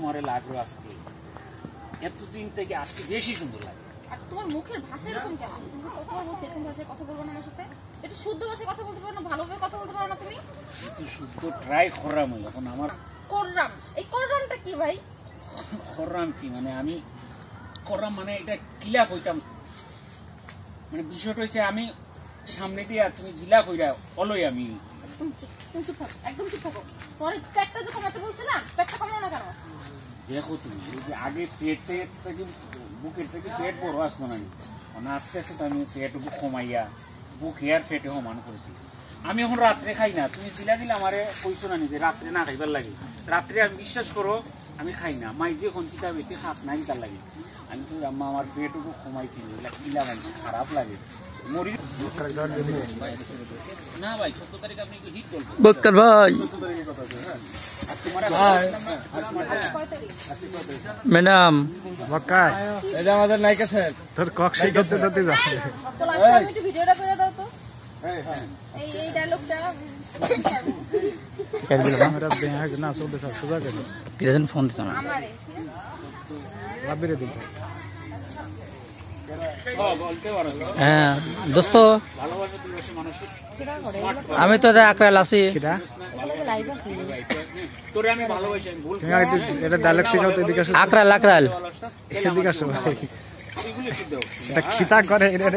তোমার লাগলো আজকে, এতদিন থেকে আজকে বেশি সুন্দর লাগে। আর তোমার মুখের ভাষা এরকম কেন? তুমি কতবার বলছো এরকম ভাষায় কথা বলবো না আমার সাথে? একটু শুদ্ধ ভাষায় কথা বলতে পারো না? ভালোভাবে কথা বলতে পারো না তুমি? একটু শুদ্ধ ট্রাই করলাম। এখন আমার কররাম, এই কররামটা কি ভাই? করলাম কি মানে আমি করলাম মানে এটা কিলা কইতাম, মানে বিষয়টা হচ্ছে আমি সামনে দিয়ে তুমি জিলা কইরা অলই আমি। তুমি চুপ থাকো, একদম চুপ থাকো। তোমার পেটটা যে কমাতে বলছিলাম, পেটটা কমাও না কেন? দেখো তুমি যদি আগে পেটের থেকে বুকের থেকে পেট বড় আসতো না, মানে আস্তে আস্তে তো আমি পেট কমাইয়া বুক হেয়ার ফেটে সমান করেছি। আমি এখন রাত্রে খাই না, তুমি জিলা দিলে আমারে কইছো না যে রাত্রে না খাইবার লাগে। রাত্রে আমি বিশ্বাস করো আমি খাই না, মাই যে কোন কিতাব এতে খাস নাই তার লাগে। আমি তো আম্মা আমার পেটটুকু কমাই কিনি, এগুলা কিলা মানছে খারাপ লাগে। মরি না ভাই 14 তারিখ আপনি একটু হিট করবেন বক্কর ভাই। ম্যাডাম বক্কায় এটা আমাদের নায়িকা সাহেব। তোর কক সেই করতে করতে যা আমি একটু ভিডিওটা করে দাও তো। এই ডায়লগটা ক্যামেরা দেখ না সব দেখা সোজা করে কিরকম ফোন দিছ না আমারে, ঠিক আছে? লাবিরে দিন। বলতে পারো হ্যাঁ দোস্ত, ভালোবাসা দিবসে মানুষের আমি তো আকরাল আছি। কিরা তোরে আমি ভালোবাসি, আমি ভুল তুমি এটা ডায়লগ শেখাও তো এদিকে আসো, আকরাল আকরাল এদিকে আসো ভাই। এগুলো কি দাও এটা খিতা করে এটা